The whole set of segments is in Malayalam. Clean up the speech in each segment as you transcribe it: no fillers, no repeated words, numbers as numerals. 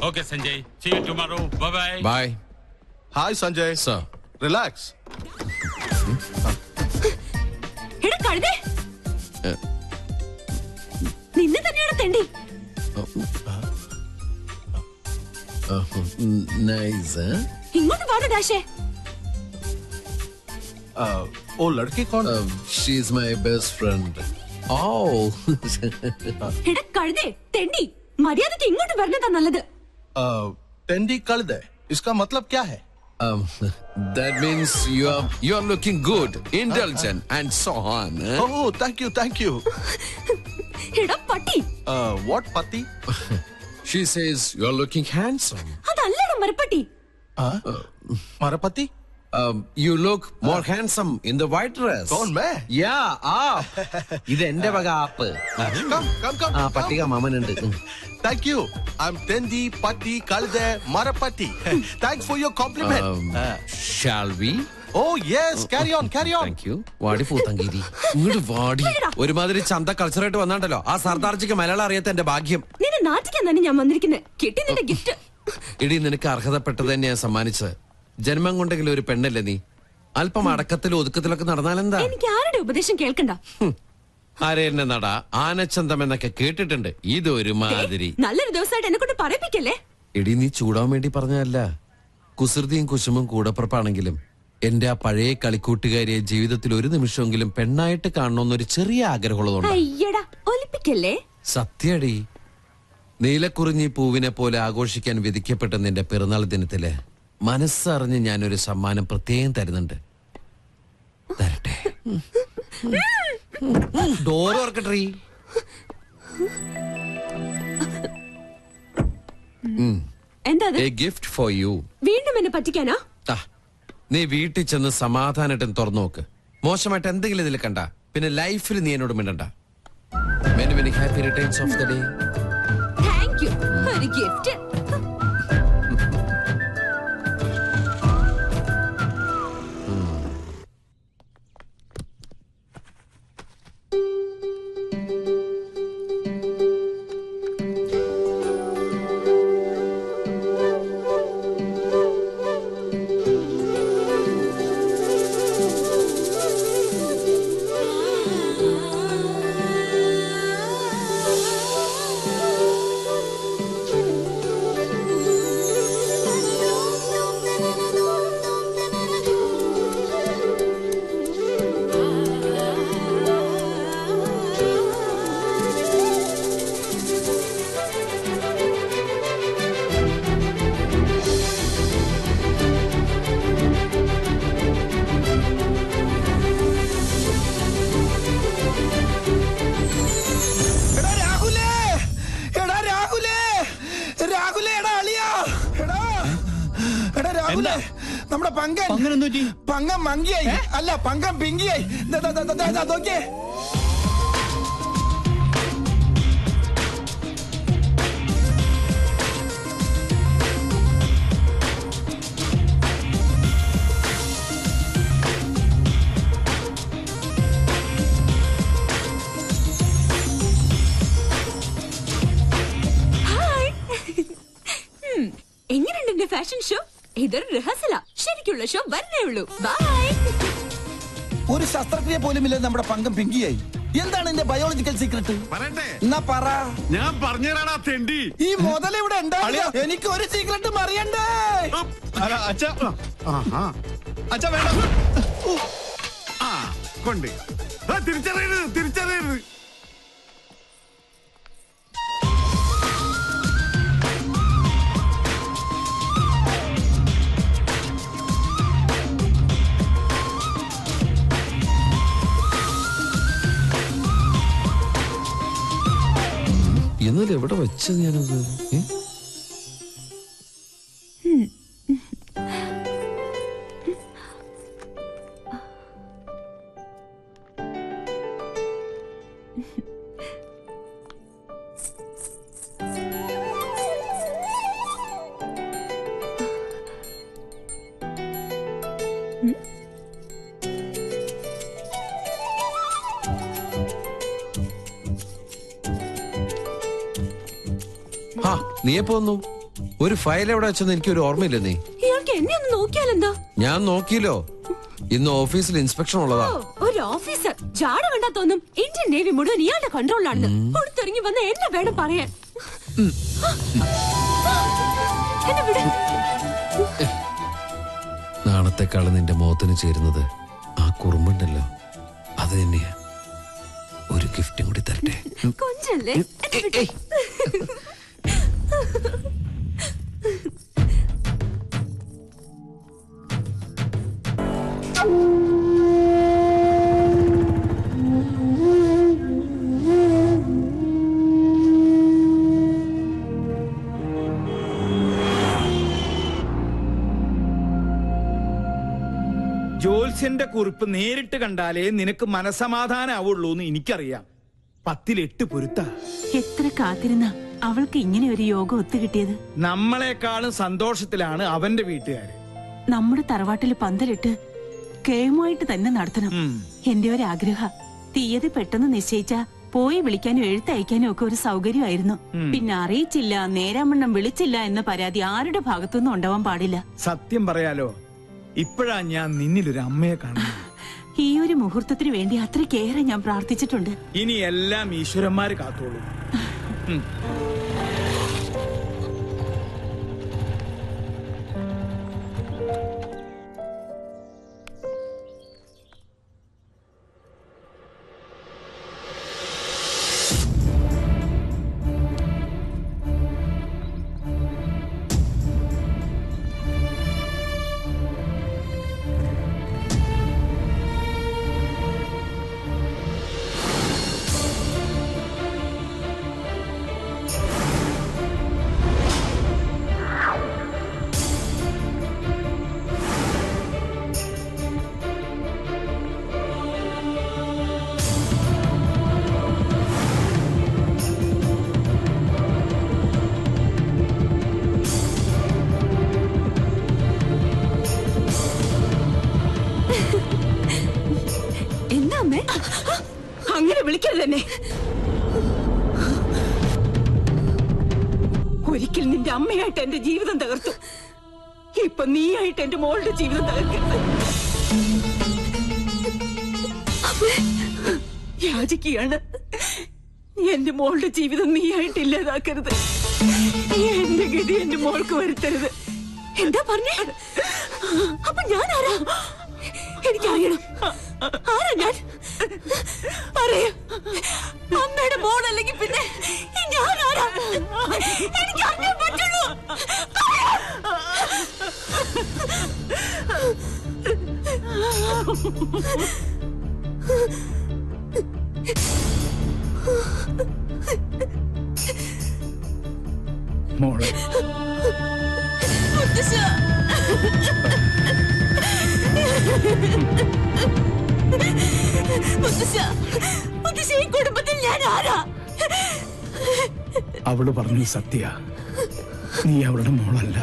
Okay, Sanjay. See you tomorrow. Bye-bye. Bye. Hi, Sanjay. Sir. Relax. എടാ കഴുതേ, നിന്നെ തന്നെയാണ് തെണ്ടി. Nice, huh? ഇങ്ങോട്ട് വാ ഡാഷേ. वो लड़की कौन? She's my best friend. Oh. എടാ കഴുതേ, തെണ്ടി, മര്യാദക്ക് ഇങ്ങോട്ട് വരണതാ നല്ലത്. टेंडी कल दे, इसका मतलब क्या है? That means you are looking good, indulgent, and so on. Huh? Oh, thank you. എടാ പട്ടി. What pati? She says you are looking handsome. അതല്ലടാ മരപ്പട്ടി. मरपति? You look more handsome in the white dress. कौन मैं? Yeah, ഇത് എന്റെ വക ആപ്പ്. Come. പട്ടിക മാമനുണ്ട്. Thank you. I'm Tendi Patti Kalde Marapati. Thanks for your compliment. Shall we? Oh yes, carry on. Thank you. വാടി പൂത്തങ്കേരി. ഇങ്ങോട്ട് വാടി. ഒരുമാതിരി ചന്ത കൾച്ചറായിട്ട് വന്നാണ്ടല്ലോ. ആ സർദാർജിക്ക് മലയാളം അറിയാത്ത എന്റെ ഭാഗ്യം. നിന്നെ നാട്ടിക്കാൻ തന്നെ ഞാൻ വന്നിരിക്കുന്നത്. കിട്ടി നിന്റെ ഗിഫ്റ്റ്. ഇടി നിനക്ക് അർഹതപ്പെട്ടത് തന്നെയാ സമ്മാനിച്ചത്. ജന്മം കൊണ്ടെങ്കിലും ഒരു പെണ്ണല്ലേ നീ. അല്പം അടക്കത്തിലും ഒതുക്കത്തിലൊക്കെ നടന്നാലെന്താ? എനിക്ക് ആരുടെ ഉപദേശം കേൾക്കണ്ട. ആരെന്നെ നട ആനച്ചന്തം എന്നൊക്കെ കേട്ടിട്ടുണ്ട്. ഇതൊരു മാതിരി. നല്ലൊരു ദിവസമായിട്ട് എന്നെ കൊണ്ട് പറയിപ്പിക്കല്ലേ. എടി നീ ചൂടാൻ വേണ്ടി പറഞ്ഞതല്ല. കുസൃതിയും കുശുമും കൂടപ്പുറപ്പാണെങ്കിലും എന്റെ ആ പഴയ കളിക്കൂട്ടുകാരിയെ ജീവിതത്തിൽ ഒരു നിമിഷമെങ്കിലും പെണ്ണായിട്ട് കാണണമെന്നൊരു ചെറിയ ആഗ്രഹമുള്ളതുകൊണ്ട്. അയ്യടാ ഒലിപ്പിക്കല്ലേ. സത്യടി, നീലക്കുറിഞ്ഞി പൂവിനെ പോലെ ആഘോഷിക്കാൻ വിധിക്കപ്പെട്ട നിന്റെ പിറന്നാൾ ദിനത്തില് മനസ്സറിഞ്ഞ് ഞാനൊരു സമ്മാനം പ്രത്യേകം തരുന്നുണ്ട്. തരട്ടെ. ഡോർ ഓർക്കട്ടെ. എന്താ എ ഗിഫ്റ്റ് ഫോർ യു. വീണ്ടും എന്നെ പറ്റിക്കാനാ? നീ വീട്ടിൽ ചെന്ന് സമാധാനമായിട്ട് തുറന്നു നോക്ക്. മോശമായിട്ട് എന്തെങ്കിലും ഇതിൽ കണ്ട പിന്നെ ലൈഫിൽ നീ എന്നോട് മിണ്ടണ്ട. Many many happy returns of the day. Thank you. ഒരു ഗിഫ്റ്റ്. നമ്മുടെ പങ്കം മങ്കിയായി അല്ല പങ്കം പിങ്കിയായി. നോക്കിയേ, എങ്ങനെയുണ്ട് എന്റെ ഫാഷൻ ഷോ? ഇതൊരു റിഹേഴ്സലാ. ശരിക്കുള്ള ഷോ വരണേ ഉള്ളൂ. ബൈ. ഒരു ശസ്ത്രക്രിയ പോലും ഇല്ല. നമ്മുടെ പങ്കം പിങ്കിയായി. എന്താണ് എന്റെ ബയോളജിക്കൽ സീക്രട്ട്? എന്നാ പറ. ഞാൻ പറഞ്ഞുതരാടാ തെണ്ടി. ഈ മുതൽ ഇവിടെ ഉണ്ടാവില്ല. എനിക്ക് ഒരു സീക്രട്ടും അറിയണ്ടേ. അച്ഛാ വേണ്ട. കൊണ്ട് തിരിച്ചറിയരുത്. എന്നാലും എവിടെ വെച്ചത് ഞാനത്? നീ എപ്പോ വന്നു? ഒരു ഫയൽ എവിടെ വെച്ചെന്ന് എനിക്ക് ഒരു ഓർമ്മയില്ല. നീ ഇയാൾക്ക് എന്നെ ഒന്ന് നോക്കിയാലെന്താ? ഞാൻ നോക്കിയല്ലോ. ഇന്ന് ഓഫീസിൽ ഇൻസ്പെക്ഷൻ ഉള്ളതാ. ഒരു ഓഫീസർ ജാട കണ്ടാ തോന്നും ഇന്ത്യൻ നേവി മുഴുവൻ ഇയാളുടെ കൺട്രോളിലാണെന്ന്. കൊടുത്തിറങ്ങി വന്ന എന്നെ വേണം പറയാൻ. എന്നെ വിട്. നാണത്തെക്കാളും നിന്റെ മുഖത്തിന് ചേരുന്നത് ആ കുറുമ്പുണ്ടല്ലോ, അത് തന്നെയാ. ഒരു ഗിഫ്റ്റും കൂടി തരട്ടെ. കൊഞ്ചല്ലേ? ജോത്സ്യന്റെ കുറിപ്പ് നേരിട്ട് കണ്ടാലേ നിനക്ക് മനസമാധാനാവുള്ളൂ എന്ന് എനിക്കറിയാം. 10 പൊരുത്ത. എത്ര കാത്തിരുന്ന അവൾക്ക് ഇങ്ങനെ ഒരു യോഗം ഒത്തുകിട്ടിയത്. നമ്മളെക്കാളും സന്തോഷത്തിലാണ് അവന്റെ വീട്ടുകാര്. നമ്മുടെ തറവാട്ടിൽ പന്തലിട്ട് കേമുമായിട്ട് തന്നെ നടത്തണം. എന്റെ ഒരു ആഗ്രഹ. തീയതി പെട്ടെന്ന് നിശ്ചയിച്ച പോയി വിളിക്കാനും എഴുത്തയക്കാനും ഒക്കെ ഒരു സൗകര്യമായിരുന്നു. പിന്നെ അറിയിച്ചില്ല, നേരാമണ്ണം വിളിച്ചില്ല എന്ന പരാതി ആരുടെ ഭാഗത്തുനിന്നും ഉണ്ടാവാൻ പാടില്ല. സത്യം പറയാലോ, ഇപ്പോഴാ ഞാൻ നിന്നിലൊരു അമ്മയെ കാണുന്നത്. ഈ ഒരു മുഹൂർത്തത്തിന് വേണ്ടി അത്രയ്ക്കേറെ ഞാൻ പ്രാർത്ഥിച്ചിട്ടുണ്ട്. ഇനി എല്ലാം ഈശ്വരന്മാര് കാത്തോളൂ. അങ്ങനെ വിളിക്കരുത് എന്നെ. ഒരിക്കൽ നിന്റെ അമ്മയായിട്ട് എന്റെ ജീവിതം തകർത്തു. ഇപ്പൊ നീയായിട്ട് എന്റെ മോളുടെ ജീവിതം തകർക്കരുത്. യാചിക്കുകയാണ്. എന്റെ മോളുടെ ജീവിതം നീയായിട്ട് ഇല്ലാതാക്കരുത്. എന്റെ ഗതി എന്റെ മോൾക്ക് വരുത്തരുത്. എന്താ പറഞ്ഞേ? അപ്പൊ ഞാൻ ആരാ? എനിക്കറിയണം. ആരാ ഞാൻ? പറയൂ. അമ്മയുടെ മോളല്ലെങ്കിൽ പിന്നെ ഞാൻ ആരാ? എനിക്ക് അറിയാൻ പറ്റുള്ളൂ. മോളെ കുടുംബത്തിൽ ഞാൻ ആരാ? അവള് പറഞ്ഞു സത്യ, നീ അവളുടെ മോളല്ല.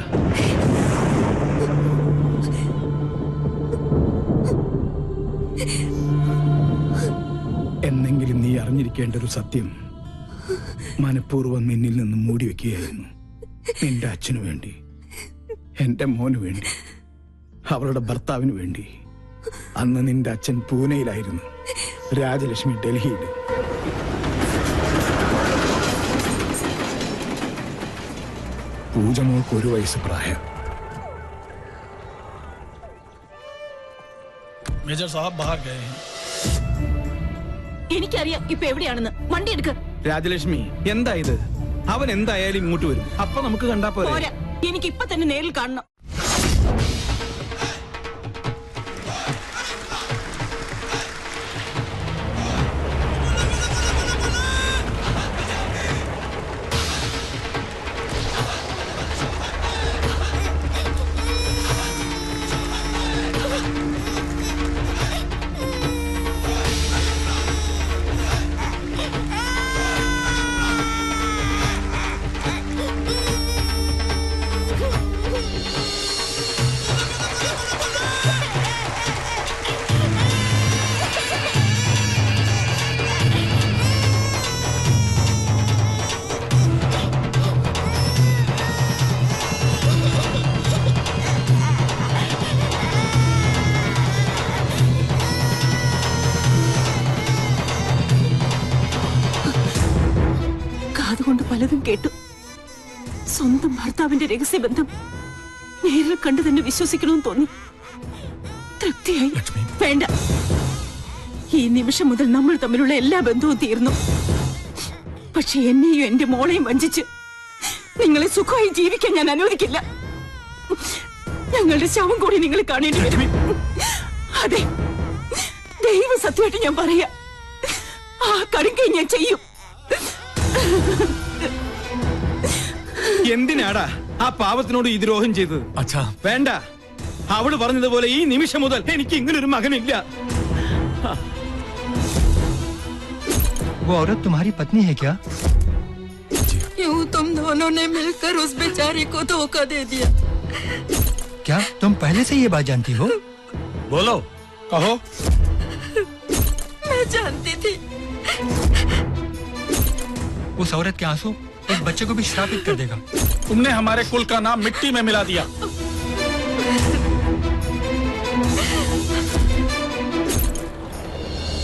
എന്നെങ്കിലും നീ അറിഞ്ഞിരിക്കേണ്ട ഒരു സത്യം മനഃപൂർവ്വം നിന്നിൽ നിന്ന് മൂടി വെക്കുകയായിരുന്നു. നിന്റെ അച്ഛനു വേണ്ടി, എന്റെ മോനു വേണ്ടി, അവളുടെ ഭർത്താവിന് വേണ്ടി. അന്ന് നിന്റെ അച്ഛൻ പൂനെയിലായിരുന്നു, രാജലക്ഷ്മി ഡൽഹിയിൽ. പൂജമോൾക്ക് 1 വയസ്സ് പ്രായം. മേജർ സാഹബ് ബാഹർ ഗയേ ഹൈ. എനിക്കറിയാം ഇപ്പൊ എവിടെയാണെന്ന്. വണ്ടി എടുക്ക. രാജലക്ഷ്മി, എന്താ ഇത്? അവൻ എന്തായാലും ഇങ്ങോട്ട് വരും. അപ്പൊ നമുക്ക് കണ്ടാ പോരാ. എനിക്ക് ഇപ്പൊ തന്നെ നേരിൽ കാണണം. കേട്ടു. സ്വന്തം ഭർത്താവിന്റെ രഹസ്യബന്ധം നേരിൽ കണ്ടു തന്നെ വിശ്വസിക്കണമെന്ന് തോന്നി. തൃപ്തിയായി. വേണ്ട, ഈ നിമിഷം മുതൽ നമ്മൾ തമ്മിലുള്ള എല്ലാ ബന്ധവും തീർന്നു. പക്ഷെ എന്നെയും എന്റെ മോളെയും വഞ്ചിച്ച് നിങ്ങളെ സുഖമായി ജീവിക്കാൻ ഞാൻ അനുവദിക്കില്ല. ഞങ്ങളുടെ ശവം കൂടി നിങ്ങൾ കാണേണ്ടി വരും. അതെ, ദൈവ സത്യമായിട്ട് ഞാൻ പറയാ, ആ കടുങ്കൈ ഞാൻ ചെയ്യും. എന്തിനാടാ ആ പാവത്തിനോട് ഈ ദ്രോഹം ചെയ്തത്? अच्छा വേണ്ട, അവള് പറഞ്ഞതുപോലെ ഈ നിമിഷം മുതൽ എനിക്ക് ഇങ്ങനൊരു മകനില്ല. वो औरत तुम्हारी पत्नी है क्या? यूं तुम दोनों ने मिलकर उस बेचारी को धोखा दे दिया। क्या तुम पहले से ये बात जानती हो? बोलो, कहो। मैं जानती थी। उस औरत के आंसू एक बच्चे को भी श्रापित कर देगा। तुमने हमारे कुल का नाम मिट्टी में मिला दिया।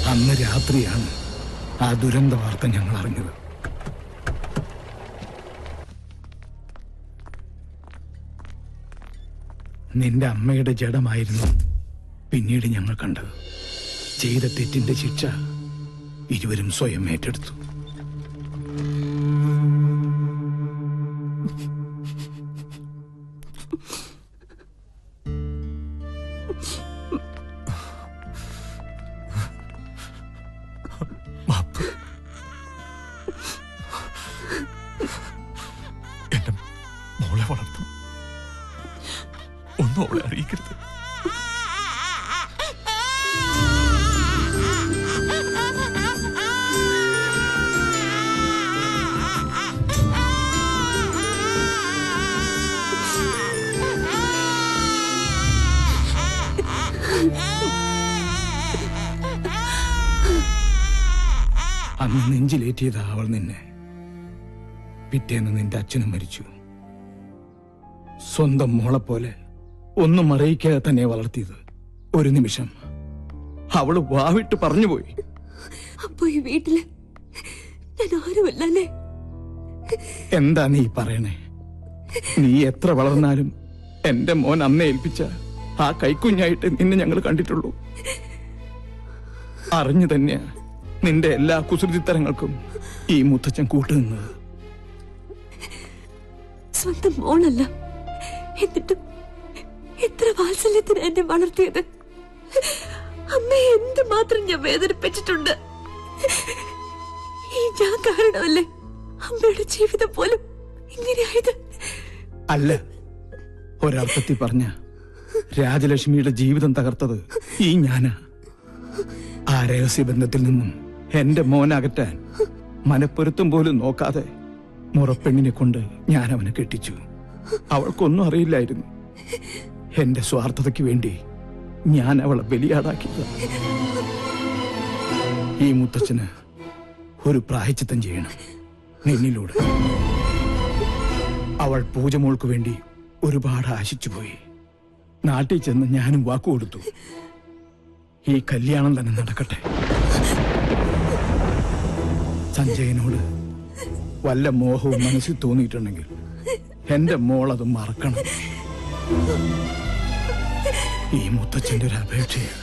അന്ന് രാത്രിയാണ് ആ ദുരന്ത വാർത്ത ഞങ്ങൾ അറിഞ്ഞത്. നിന്റെ അമ്മയുടെ ജഡമായിരുന്നു പിന്നീട് ഞങ്ങൾ കണ്ടത്. ചെയ്ത തെറ്റിന്റെ ശിക്ഷ ഇരുവരും സ്വയം ഏറ്റെടുത്തു. എന്റെ മോളെ വളർത്തും, ഒന്നും അവളെ അറിയിക്കരുത്. അന്ന് നെഞ്ചിലേറ്റിയതാ അവൾ നിന്നെ. പിറ്റേന്ന് നിന്റെ അച്ഛനും മരിച്ചു. സ്വന്തം മോളെ പോലെ ഒന്നും അറിയിക്കാതെ തന്നെ വളർത്തിയത്. ഒരു നിമിഷം അവള് വാവിട്ട് പറഞ്ഞുപോയി. അപ്പൊ ഈ വീട്ടില് ഞാൻ ആരുമല്ലേ? എന്താ നീ പറയണേ? നീ എത്ര വളർന്നാലും എന്റെ മോൻ അന്നേ ഏൽപ്പിച്ച ആ കൈക്കുഞ്ഞായിട്ട് നിന്നെ ഞങ്ങൾ കണ്ടിട്ടുള്ളൂ. അറിഞ്ഞു തന്നെയാ നിന്റെ എല്ലാ കുസൃതിത്തരങ്ങൾക്കും ഈ മുത്തച്ഛൻ കൂട്ടുനിന്നത്. സ്വന്തം മോളല്ല, എന്നിട്ടും എത്ര വാത്സല്യത്തിന് എന്നെ വളർത്തിയത്. അമ്മയെ എന്തുമാത്രം ഞാൻ വേദനിപ്പിച്ചിട്ടുണ്ട്. ഈ ഞാൻ കാരണമല്ലേ അമ്മയുടെ ജീവിതം പോലും ഇങ്ങനെയായത്? അല്ല, ഒരർത്ഥത്തിൽ പറഞ്ഞ രാജലക്ഷ്മിയുടെ ജീവിതം തകർത്തത് ഈ ഞാനാ. ആ രഹസ്യബന്ധത്തിൽ നിന്നും എന്റെ മോനകറ്റാൻ മനപ്പൊരുത്തം പോലും നോക്കാതെ മുറപ്പെണ്ണിനെ കൊണ്ട് ഞാൻ അവനെ കെട്ടിച്ചു. അവൾക്കൊന്നും അറിയില്ലായിരുന്നു. എന്റെ സ്വാർത്ഥതയ്ക്ക് വേണ്ടി ഞാൻ അവളെ ബലിയാടാക്കിയത്. ഈ മുത്തച്ഛന് ഒരു പ്രായശ്ചിത്തം ചെയ്യണം നിന്നിലൂടെ. അവൾ പൂജമോൾക്ക് വേണ്ടി ഒരുപാട് ആശിച്ചുപോയി. നാട്ടിൽ ചെന്ന് ഞാനും വാക്കുകൊടുത്തു, ഈ കല്യാണം തന്നെ നടക്കട്ടെ. സഞ്ജയനോട് വല്ല മോഹവും മനസ്സിൽ തോന്നിയിട്ടുണ്ടെങ്കിൽ എന്റെ മോളത് മറക്കണം. ഈ മുത്തച്ഛന്റെ ഒരു അപേക്ഷയാണ്.